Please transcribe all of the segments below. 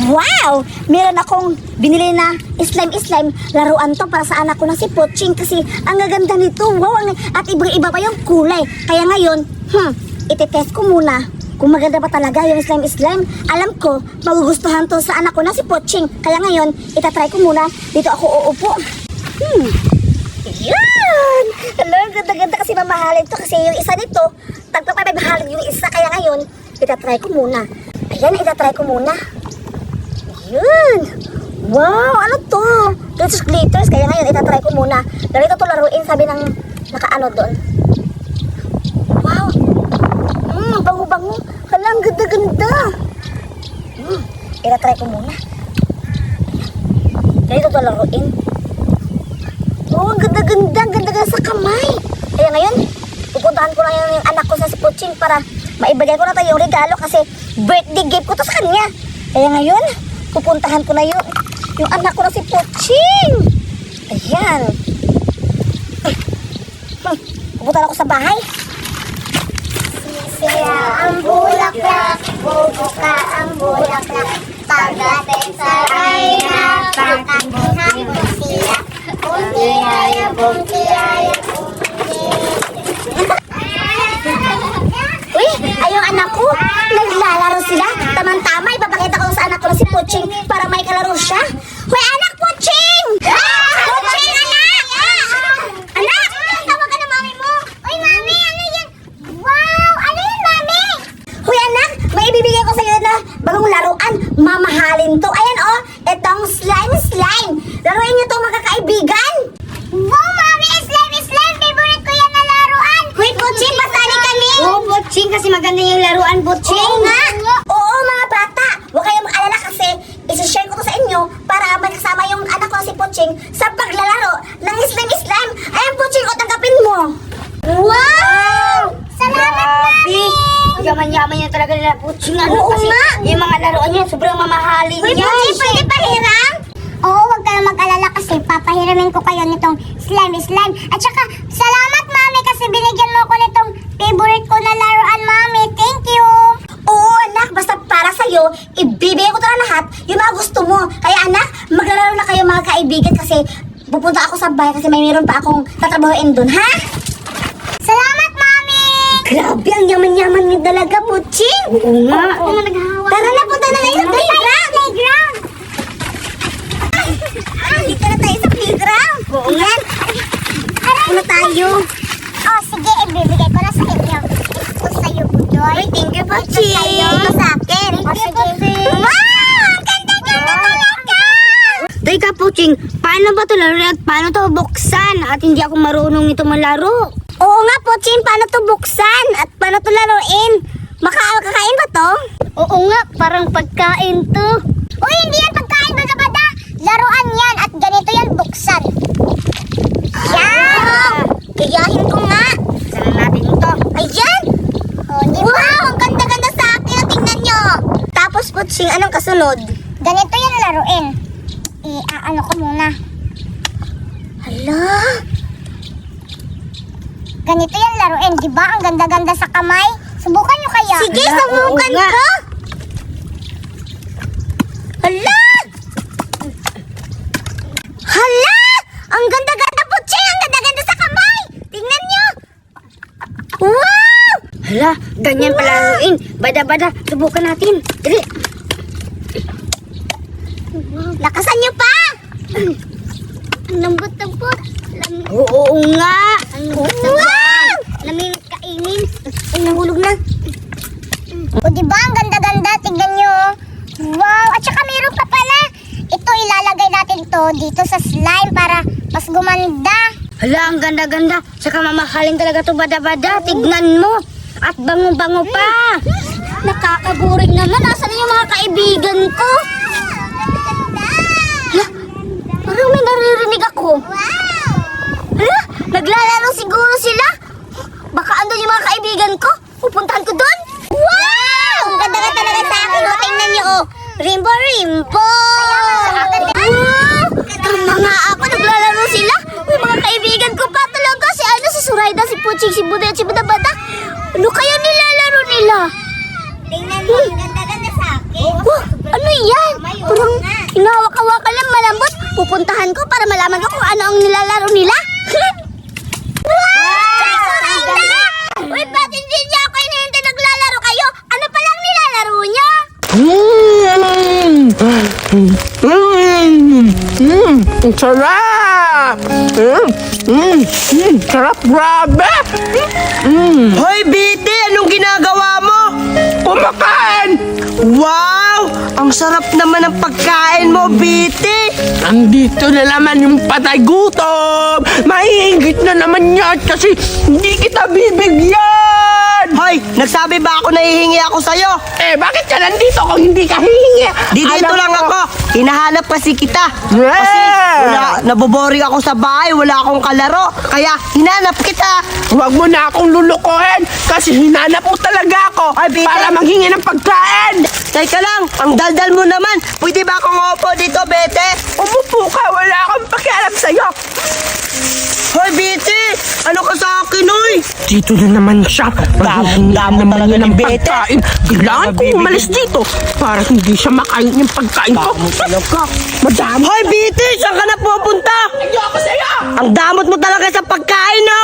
Wow! Meron akong binili na slime laruan to para sa anak ko na si Poching kasi ang gaganda nito. Wow! At iba pa yung kulay. Kaya ngayon, itetest ko muna kung maganda ba talaga yung slime. Alam ko, magugustuhan to sa anak ko na si Poching. Kaya ngayon, itatry ko muna. Dito ako uupo. Yan! Hello, ganda-ganda kasi mamahalin to kasi yung isa nito, tagpapamahalin yung isa. Kaya ngayon, itatry ko muna. Ayan, itatry ko muna. Yun! Wow! Ano to? Glitters. Kaya ngayon, itatry ko muna. Narito to laruin, sabi ng nakaano doon. Wow! Bango-bango. Hala, ang ganda-ganda. Itatry ko muna. Narito to laruin. Oh, ang ganda-ganda. Ang ganda-ganda sa kamay. Kaya ngayon, pupuntahan ko na yung anak ko sa Poching para maibigay ko na tayo yung regalo kasi birthday gift ko to sa kanya. Kaya ngayon, pupuntahan ko na yung anak ko na si Poching. Ayan. Pupuntahan ako sa bahay. Sisira ang bulaklak, bubuka ang bulaklak. Pagdating sa rayna, pagkakihan mo siya. Buntiraya, buntiraya, Uy, ay yung anak ko, naglalaro sila. Tamang-tama, ipapakita ko sa anak ko na si Poching para may kalaro siya. Hoy, anak, Poching! Poching, anak! Anak! Tawag ka na mami mo. Uy, mami, ano yan? Wow! Ano yan, mami? Hoy, anak, may ibibigay ko sa iyo na bagong laruan. Mamahalin to. Ayan, oh, itong slime. Laruin niyo to, mga kaibigan. Wow, mami! Slime! Favorite ko yan na laruan! Hoy, Poching, pasali kami. Oh, Poching, kasi maganda yung laruan, Poching. Oo nga. Oo, mga bata. Huwag kayong mag-alala kasi isi-share ko to sa inyo para may kasama yung anak ko na si Poching sa paglalaro ng slime. Ayan, Poching, o tanggapin mo. Wow! Salamat, mami! Yaman-yaman niya talaga nila Poching. Oo Kasi nga. yung mga laruan niya, sobrang mamahalin Hoy, niya. Poching, pwede pahiram? Oo, huwag kayong mag-alala kasi papahiramin ko kayo nitong slime. At saka, salamat, mami, kasi binigyan mo ko nitong favorite ko na laruan, mami. Thank you! Oo, anak, basta para sa'yo, ibibigay ko ito na lahat yung mga gusto mo. Kaya anak, maglalaro na kayo mga kaibigan kasi pupunta ako sa bahay kasi may meron pa akong tatrabahoin dun, ha? Salamat, mami! Grabe, ang yaman-yaman niyo talaga, Poching. Oo nga. Oo, naghahawa. Tara na, punta na tayo sa playground. Dito na tayo sa playground. Oo nga. Ano tayo? Oh, sige, ibibigay ko na sa inyo. Ito sa'yo, Budoy. Ay, thank you, Poching. Ito sa akin. Thank you, Poching. Wow! Ang ganda-ganda talaga! Teka, Poching, paano ba ito laruin at paano ito buksan? At hindi ako marunong ito malaro. Oo nga, Poching. Paano to buksan? At paano to laruin? Makakain ba to? Oo nga, parang pagkain to. Uy, hindi yan pagkain, bada-bada. Laruan yan at ganito yan buksan. Yan! Gayahin ko nga. Saan natin ito? Ayan! Oh, di ba? Wow! Ang ganda-ganda sa akin. Tingnan nyo. Tapos, Poching, anong kasunod? Ganito yan laruin. Ano ko muna. Hala! Ganito yan laruin, di ba? Ang ganda-ganda sa kamay. Subukan nyo kaya. Sige, Hala, subukan oo nga. ko. Hala! Hala! Ang ganda-ganda, Poching! Ang ganda-ganda sa kamay! Tingnan nyo! Wow! Hala, ganyan pala laruin. Bada-bada, subukan natin. Dali. Lakasan nyo pa! Lambot-lambot. Oo nga. Wow! Lamig kainin. Ay, nahulog na. O di ba ang ganda-ganda? Tignan nyo. Wow! At saka meron pa pala. Ito ilalagay natin to dito sa slime para mas gumanda. Hala, ang ganda-ganda. Saka mamahalin talaga ito bada-bada. Tignan mo. At bango-bango pa. Nakakaburing naman. Nasaan na yung mga kaibigan ko? Hala, parang may naririnig ako. Wow! Hala, naglalaro siguro sila. Baka andun yung mga kaibigan ko. Pupuntahan ko doon. Wow! Ang ganda-ganda talaga sa akin. O, tingnan nyo, oh. Rainbow! Wow! Tama nga ako. Naglalaro sila. May mga kaibigan ko pa talaga. Si Surayda, si Poching, si Buday at si Badabada. Ano kaya nilalaro nila? Tingnan mo, ang ganda-ganda sa akin. Wow! Ano yan? Mayo. pupuntahan ko para malaman ko kung ano ang nilalaro nila. Uy, ba't hindi niya ako hinihintay naglalaro kayo? Ano palang nilalaro niyo? Ang sarap! Sarap, grabe! Hoy, Biti! Anong ginagawa mo? Kumakain! Wow! Ang sarap naman ng pagkain mo, Biti! Nandito na naman yung patay gutom! Mahihingit na naman yan kasi hindi kita bibigyan! Hoy, nagsabi ba ako na hihingi ako sa'yo? Eh, bakit ka nandito kung hindi ka hihingi? Dito Alam lang mo, ako. Hinahanap kasi kita. Yeah! Kasi naboboring ako sa bahay, wala akong kalaro. Kaya hinanap kita. Huwag mo na akong lulukohin kasi hinanap mo talaga ako Ay, Bete. para manghingi ng pagkain! Teka lang, ang daldal mo naman. Pwede ba akong upo dito, Bete? Umupo ka, wala akong pakialam sa'yo! Hoy, Biti! Ano ka sa akin, hoy? Dito na naman siya. Maghihingi Damo naman talaga niya ng ni Bete. pagkain. Kailangan ko umalis dito para hindi siya makain yung pagkain ko. Madami. Hoy, Biti! Saan ka na pupunta? Ayoko sa'yo! Ang damot mo talaga sa pagkain, no?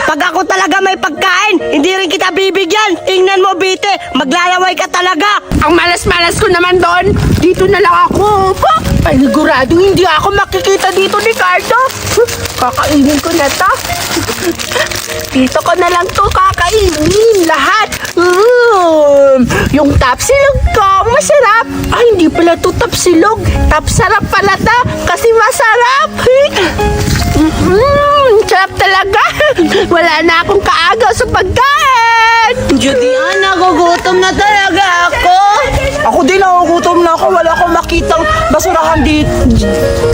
Pag ako talaga may pagkain, hindi rin kita bibigyan. Tingnan mo, Bite, maglalaway ka talaga. Ang malas-malas ko naman doon. Dito na lang ako. Paniguradong hindi ako makikita dito ni Cardo. Kakainin ko na to. Dito ko na lang to kakainin lahat. Yung tapsilog ko, masarap. Ay, hindi pala to tapsilog. Tapsarap pala to kasi masarap. Sarap talaga. Wala na akong kaagaw sa pagkain. Judian, nagugutom na talaga ako. Ako din, nagugutom na ako. Wala akong makitang basurahan dito.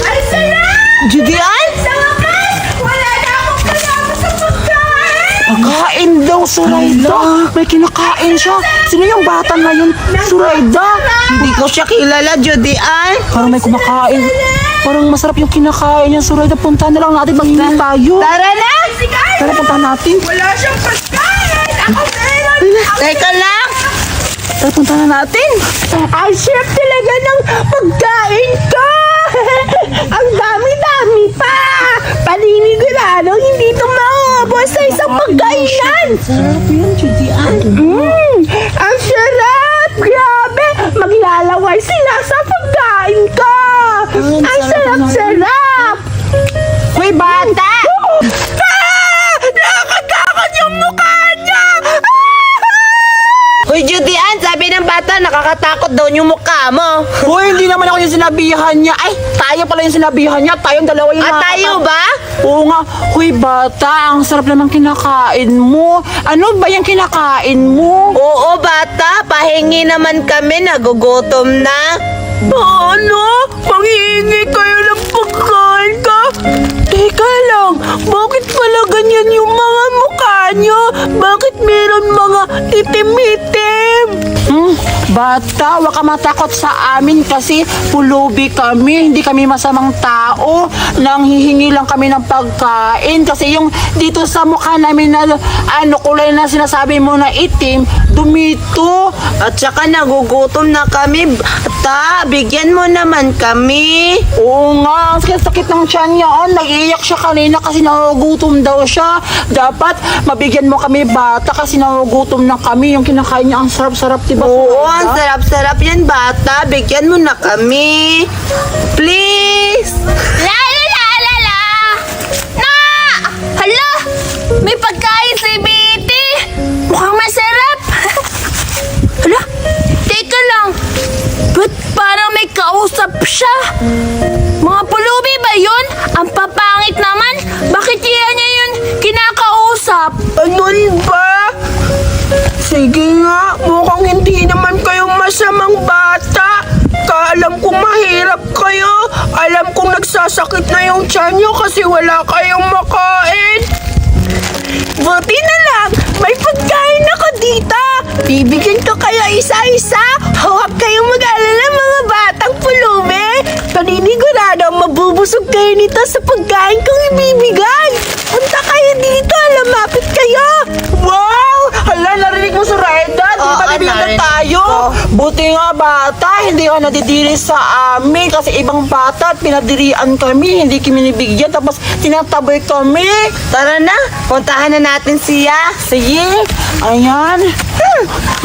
Ay, sarap! Judian? Sa wakas, wala na akong kasama sa pagkain. Pagkain daw, Surayda. May kinakain siya. Sino yung bata na yun? Surayda. Hindi ko siya kilala, Judian. Parang may kumakain. Parang masarap yung kinakain niya, Surayda. Puntahan na lang natin, mag-iingat tayo. Tara na! Tara, puntahan natin. Wala siyang pagkain! Ako meron! Teka lang. Tara, puntahan na natin. Ang sarap talaga ng pagkain ko! Ang dami-dami pa! Paninigurado, hindi ito maubos sa isang pagkainan! Sarap yun, Judian. Ang sarap! Grabe! Maglalaway sila sa pagkain ko! Ang sarap-sarap! Hoy, bata! Nakakatakot yung mukha niya! Hoy, Judian, sabi ng bata, nakakatakot daw yung mukha mo. Hoy, hindi naman ako yung sinabihan niya. Ay, tayo pala yung sinabihan niya. Tayong dalawa yung Tayo ba? Oo nga. Hoy, bata, ang sarap naman kinakain mo. Ano ba yung kinakain mo? Oo, bata, pahingi naman kami, nagugutom na. Ano? Manghihingi kayo ng pagkain ka? Teka lang, bakit pala ganyan yung mga mukha nyo? Bakit meron mga itim-itim? Bata, wag ka matakot sa amin kasi pulubi kami. Hindi kami masamang tao. Nanghihingi lang kami ng pagkain. Kasi yung dito sa mukha namin na kulay na sinasabi mo na itim, dumito. At saka nagugutom na kami, bata, bigyan mo naman kami. Oo nga, ang sakit ng tiyan niya. Nag-iiyak siya kanina kasi nagugutom daw siya. Dapat mabigyan mo kami, bata, kasi nagugutom na kami. Yung kinakain niya, ang sarap-sarap, diba? Oo, ang sarap-sarap yan, bata, bigyan mo na kami. Please! La la la la la! Na! Hala! May pagkain si Betty! Mukhang masarap! Hala! Teka lang! Ba't parang may kausap siya? Mga pulubi ba yun? Ang papangit naman! Bakit niya yun kinakausap? Ano ba? Sige nga, mukhang hindi naman kayong masamang bata. Kaalam kong mahirap kayo. Alam kong nagsasakit na yung tiyan nyo kasi wala kayong makain. Buti na lang, may pagkain ako dito. Bibigyan ko kayo isa-isa. Huwag kayong mag-alala mga batang pulubi. Paninigurado, mabubusog kayo nito sa pagkain kong ibibigay. Punta kayo dito, lumapit kayo. Wow! Hala, narinig mo, Surayda. Di Oo, ba bibigyan narinig tayo? ko. Buti nga, mga bata, hindi ka nadidiri sa amin kasi ibang bata at pinadirian kami, hindi kami nabigyan tapos tinataboy kami. Tara na, puntahan na natin siya. Sige, ayan.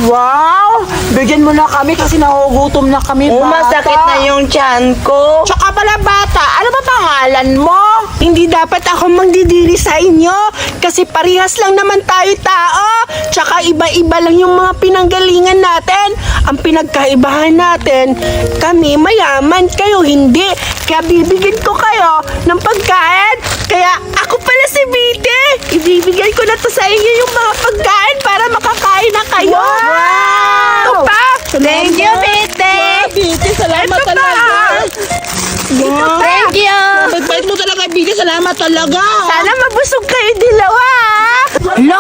Wow, bigyan mo na kami kasi nagugutom na kami, bata. Masakit na yung tiyan ko. Tsaka pala bata, ano ba pangalan mo? Hindi dapat ako magdidiri sa inyo kasi parehas lang naman tayo tao. Tsaka iba-iba lang yung mga pinanggalingan natin. Ang pinagkaibahan natin, kami mayaman, kayo hindi. Kaya bibigyan ko kayo ng pagkain. Kaya ako pala si Bite. Ibibigay ko na to sa inyo yung mga pagkain para makakain na kayo. Ito pa. Thank you, Bite. Biti, salamat Ito pa. talaga. Wow. Thank you. Bait mo talaga, Biti, salamat talaga. Sana mabusog kayo dilawa. Hala,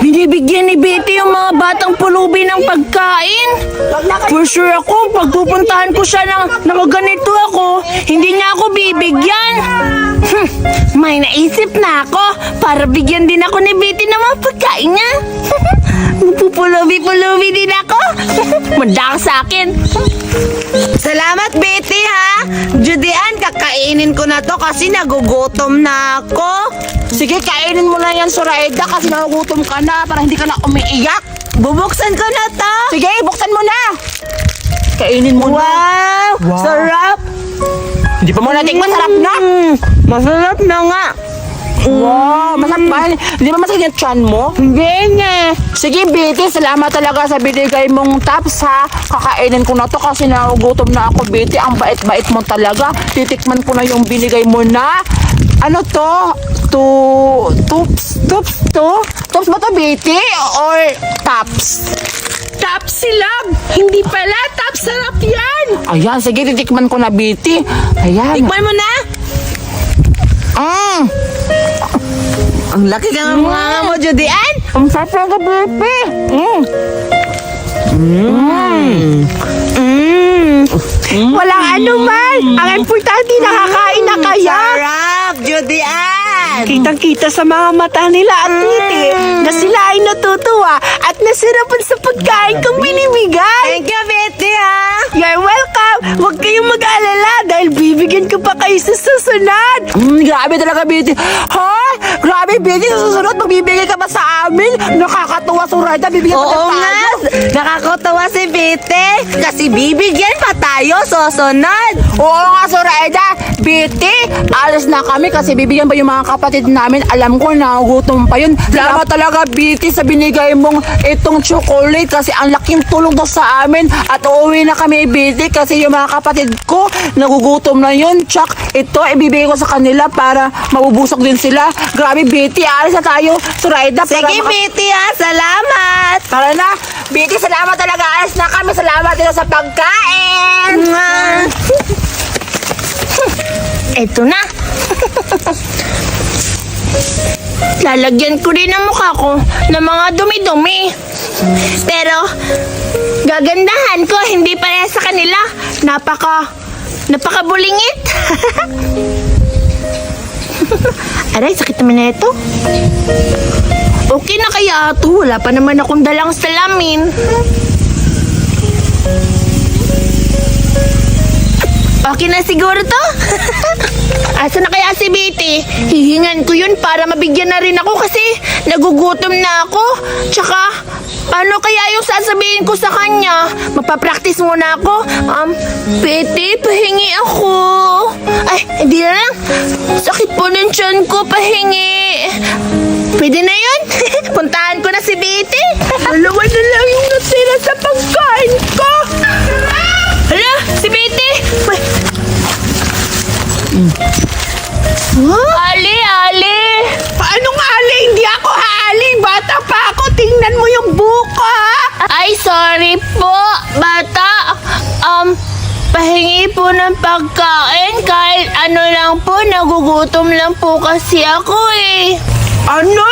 binibigyan ni Betty yung mga batang pulubi ng pagkain. For sure ako, pagpupuntahan ko siya ng nakaganito ako, hindi niya ako bibigyan. May naisip na ako para bigyan din ako ni Betty ng mga pagkain niya. Magpupulubi-pulubi din ako. Manda ka sa akin. Salamat, Betty, ha? Judean, kakainin ko na to kasi nagugutom na ako. Sige, kainin mo na yan, Zoraida, kasi nagugutom ka na para hindi ka na umiiyak. Bubuksan ko na to. Sige, buksan mo na. Kainin mo na. Wow, sarap. Hindi pa mo natikman, sarap na. Masarap na nga. Wow, masarap ba? Hindi ba masakit yung tiyan mo? Hindi nga. Sige, Betty, salamat talaga sa binigay mong tops, ha. Kakainin ko na to kasi nagugutom na ako, Betty. Ang bait-bait mo talaga. Titikman ko na yung binigay mo na. Ano to? Tops ba to, Betty? Or tops? Top silab. Hindi pala. Top sarap yan. Ayan, sige, titikman ko na, Betty. Ayan. Tikman mo na. Ang laki ka ng mga mo, Judean. Ang sarap talaga, Betty. Walang anuman. Ang importante, nakakain na kaya. Sarap, Judean. Kitang-kita sa mga mata nila at ngiti na sila ay natutuwa at nasarapan sa pagkain kong binibigay. Thank you, Betty, ha? You're welcome. Huwag kayong mag-alala dahil bibigyan ko pa kayo sa susunod. Grabe talaga, Betty. Ha? Grabe, Betty. Sa susunod, magbibigay ka pa sa amin. Nakakatuwa, Zoraida. Bibigyan pa Oo tayo. nga. Nakakatawa si Betty. Kasi bibigyan pa tayo susunod. Oo nga, Zoraida. Betty, alis na kami kasi bibigyan pa yung mga kapatid namin. Alam ko, nagugutom pa yun. Salamat talaga, Betty, sa binigay mong itong chocolate kasi ang laking tulong to sa amin. At uuwi na kami, Betty, kasi yung mga kapatid ko, nagugutom na yun. Tsak, ito, ibibigay ko sa kanila para mabubusog din sila. Grabe, Betty, alis na tayo. Zoraida, para Sige, Betty, ha? Salamat. Tara na. Betty, salamat talaga. Alis na kami. Salamat din sa pagkain. Eto na. Lalagyan ko rin ang mukha ko ng mga dumi-dumi. Pero, gagandahan ko, hindi pareha sa kanila. Napakabulingit. Aray, sakit naman na ito. Okay na kaya ito? Wala pa naman akong dalang salamin. Okay na siguro to? Asa na kaya si Betty? Hihingan ko yun para mabigyan na rin ako kasi nagugutom na ako. Tsaka, paano kaya yung sasabihin ko sa kanya? Magpa-practice muna ako. Betty, pahingi ako. Ay, hindi na lang. Sakit po ng tiyan ko, pahingi. Pwede na yun? Puntahan ko na si Betty. Dalawa na lang yung natira sa pagkain ko. Hala, si Betty! Ali, Ali! Paanong ali? Hindi ako haali. Bata pa ako. Tingnan mo yung buko, ha? Ay, sorry po, bata. Pahingi po ng pagkain kahit ano lang po, nagugutom lang po kasi ako eh. Ano?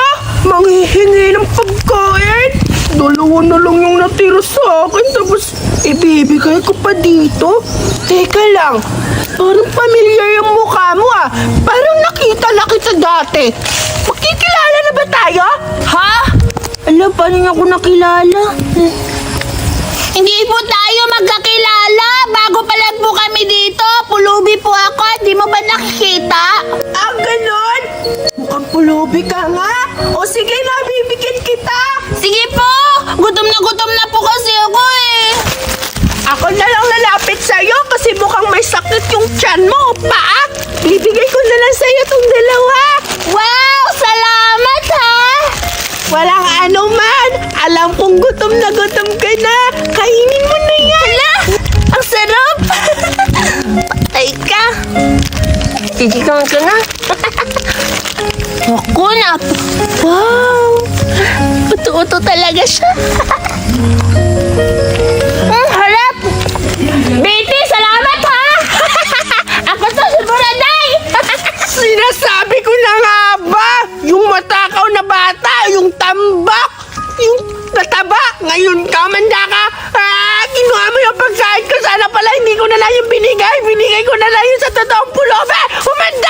Manghihingi ng pagkain? Dalawa na lang yung natira sa akin, tapos ibibigay ko pa dito? Teka lang, parang familiar yung mukha mo ah. Parang nakita na kita dati. Magkikilala na ba tayo? Ha? Alam, paano niya ako nakilala? Hindi po tayo magkakilala. Bago pa lang po kami dito. Pulubi po ako. Di mo ba nakikita? Ah, ganon? Mukhang pulubi ka nga. O sige na, bibigyan kita. Sige po. Gutom na po kasi ako eh. Ako na lang lalapit sa'yo kasi mukhang may sakit yung tiyan mo, paa. Bibigay ko na lang sa'yo itong dalawa. Wow! Salamat ha! Walang ano man. Alam kong gutom ka na. Kainin mo na yan. Hala! Ang sarap! Patay ka! Tigikan ka na. Ako na. Wow! Uto-uto talaga siya. Ang harap! Betty, salamat ha! Ako to si Buraday! Sinasabi ko na nga ba? Yung matakaw na bata, yung tambak, yung nataba. Ngayon ka, manda ka. Kinuha mo yung pagkain ko. Sana pala hindi ko na lang yung binigay. Binigay ko na lang yung sa totoong pulove. Umanda